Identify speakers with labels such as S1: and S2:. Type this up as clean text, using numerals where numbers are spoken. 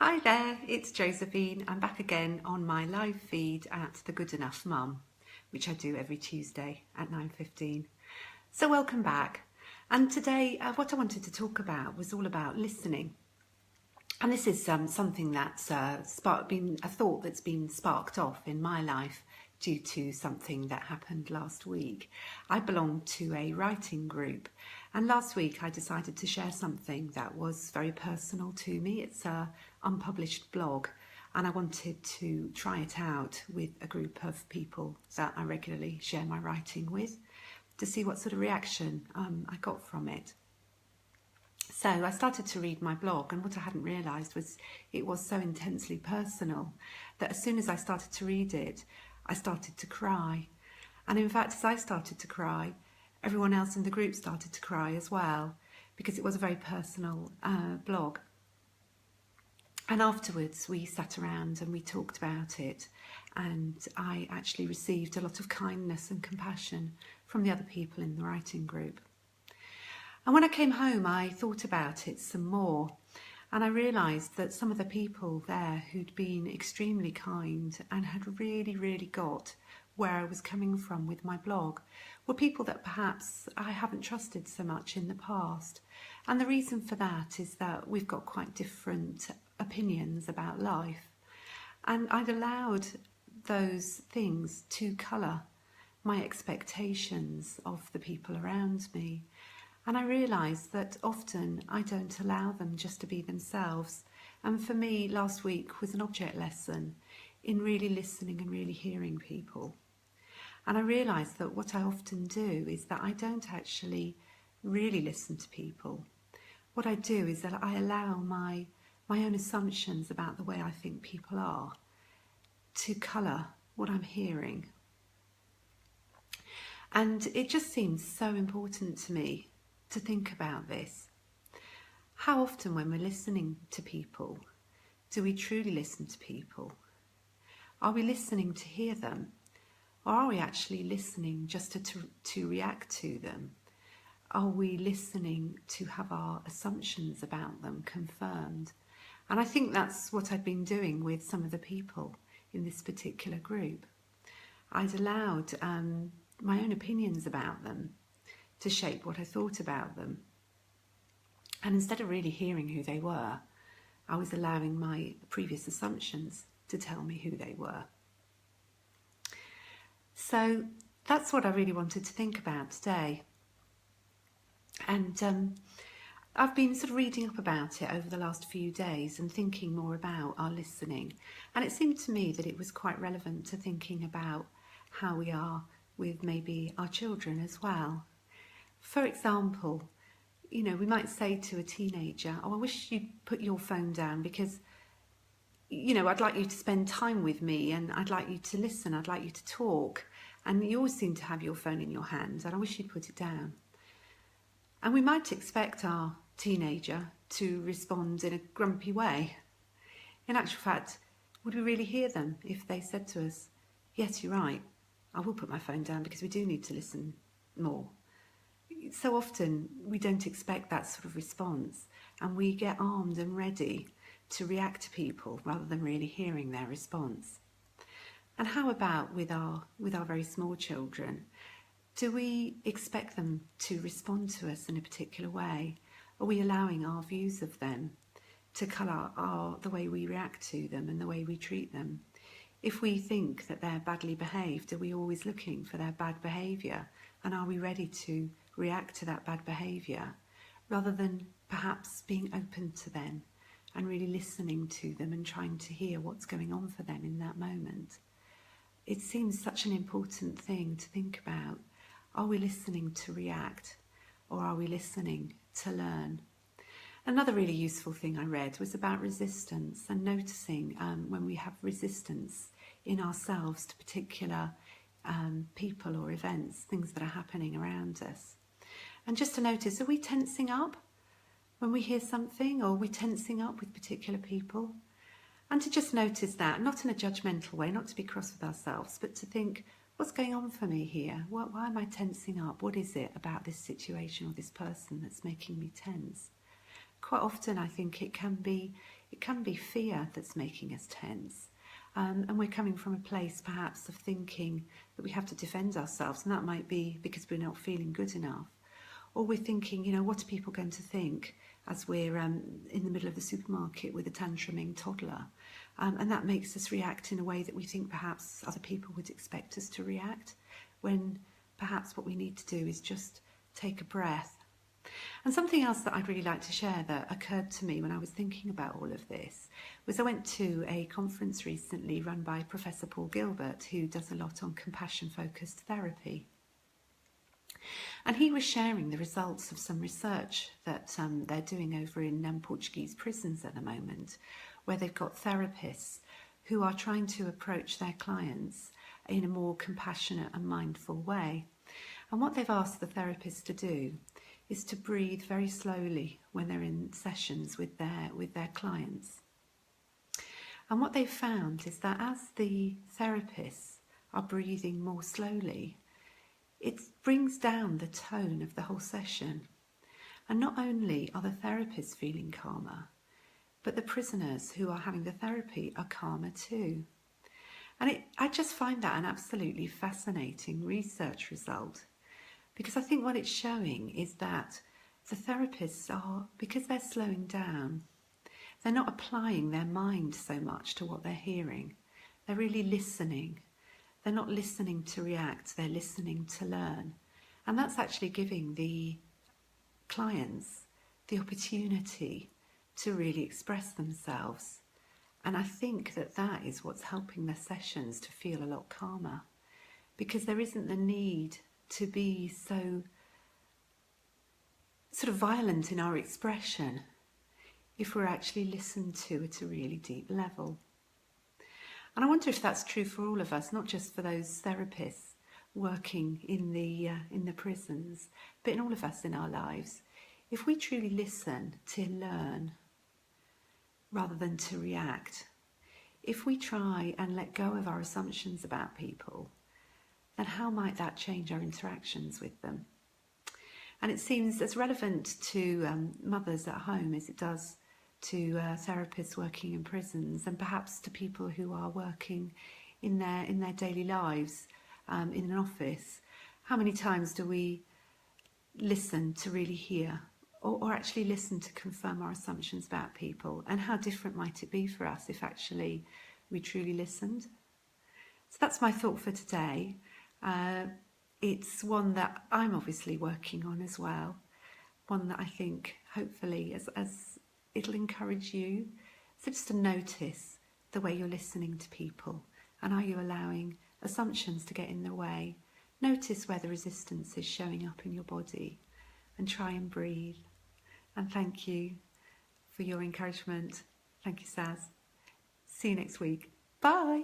S1: Hi there, it's Josephine. I'm back again on my live feed at The Good Enough Mum, which I do every Tuesday at 9:15. So welcome back. And today what I wanted to talk about was all about listening. And this is something that's been a thought that's been sparked off in my life due to something that happened last week. I belong to a writing group, and last week I decided to share something that was very personal to me. It's an unpublished blog, and I wanted to try it out with a group of people that I regularly share my writing with to see what sort of reaction I got from it. So I started to read my blog, and what I hadn't realised was it was so intensely personal that as soon as I started to read it, I started to cry. And in fact, as I started to cry, everyone else in the group started to cry as well, because it was a very personal blog. And afterwards we sat around and we talked about it, and I actually received a lot of kindness and compassion from the other people in the writing group. And when I came home, I thought about it some more, and I realised that some of the people there who'd been extremely kind and had really got where I was coming from with my blog were people that perhaps I haven't trusted so much in the past. And the reason for that is that we've got quite different opinions about life. And I'd allowed those things to colour my expectations of the people around me. And I realised that often I don't allow them just to be themselves. And for me, last week was an object lesson in really listening and really hearing people. And I realised that what I often do is that I don't actually really listen to people. What I do is that I allow my own assumptions about the way I think people are to colour what I'm hearing. And it just seems so important to me to think about this. How often when we're listening to people, do we truly listen to people? Are we listening to hear them? Or are we actually listening just to react to them? Are we listening to have our assumptions about them confirmed? And I think that's what I've been doing with some of the people in this particular group. I'd allowed my own opinions about them to shape what I thought about them. And instead of really hearing who they were, I was allowing my previous assumptions to tell me who they were. So that's what I really wanted to think about today. And I've been sort of reading up about it over the last few days and thinking more about our listening. And it seemed to me that it was quite relevant to thinking about how we are with maybe our children as well. For example, you know, we might say to a teenager, oh, I wish you'd put your phone down because, you know, I'd like you to spend time with me and I'd like you to listen, I'd like you to talk. And you always seem to have your phone in your hands and I wish you'd put it down. And we might expect our teenager to respond in a grumpy way. In actual fact, would we really hear them if they said to us, yes, you're right, I will put my phone down because we do need to listen more? So often we don't expect that sort of response and we get armed and ready to react to people rather than really hearing their response. And how about with our very small children? Do we expect them to respond to us in a particular way? Are we allowing our views of them to colour the way we react to them and the way we treat them? If we think that they're badly behaved, are we always looking for their bad behaviour? And are we ready to react to that bad behaviour rather than perhaps being open to them and really listening to them and trying to hear what's going on for them in that moment? It seems such an important thing to think about. Are we listening to react or are we listening to learn? Another really useful thing I read was about resistance and noticing when we have resistance in ourselves to particular people or events, things that are happening around us. And just to notice, are we tensing up when we hear something, or are we tensing up with particular people? And to just notice that, not in a judgmental way, not to be cross with ourselves, but to think, what's going on for me here? Why am I tensing up? What is it about this situation or this person that's making me tense? Quite often I think it can be It can be fear that's making us tense. And we're coming from a place perhaps of thinking that we have to defend ourselves, and that might be because we're not feeling good enough. Or we're thinking, you know, what are people going to think as we're in the middle of the supermarket with a tantruming toddler? And that makes us react in a way that we think perhaps other people would expect us to react, when perhaps what we need to do is just take a breath. And something else that I'd really like to share that occurred to me when I was thinking about all of this was I went to a conference recently run by Professor Paul Gilbert, who does a lot on compassion-focused therapy. And he was sharing the results of some research that they're doing over in Portuguese prisons at the moment, where they've got therapists who are trying to approach their clients in a more compassionate and mindful way. And what they've asked the therapists to do is to breathe very slowly when they're in sessions with their clients. And what they've found is that as the therapists are breathing more slowly, it brings down the tone of the whole session. And not only are the therapists feeling calmer, but the prisoners who are having the therapy are calmer too. And I just find that an absolutely fascinating research result, because I think what it's showing is that the therapists are, because they're slowing down, they're not applying their mind so much to what they're hearing. They're really listening. They're not listening to react, they're listening to learn. And that's actually giving the clients the opportunity to really express themselves. And I think that that is what's helping their sessions to feel a lot calmer, because there isn't the need to be so sort of violent in our expression if we're actually listened to at a really deep level. And I wonder if that's true for all of us, not just for those therapists working in the prisons, but in all of us in our lives. If we truly listen to learn rather than to react, if we try and let go of our assumptions about people, then how might that change our interactions with them? And it seems as relevant to mothers at home as it does to therapists working in prisons, and perhaps to people who are working in their daily lives in an office. How many times do we listen to really hear, or actually listen to confirm our assumptions about people? And how different might it be for us if actually we truly listened? So that's my thought for today. It's one that I'm obviously working on as well, one that I think hopefully as it'll encourage you just to notice the way you're listening to people, and are you allowing assumptions to get in the way? Notice where the resistance is showing up in your body, and try and breathe. And thank you for your encouragement. Thank you, Saz. See you next week. Bye.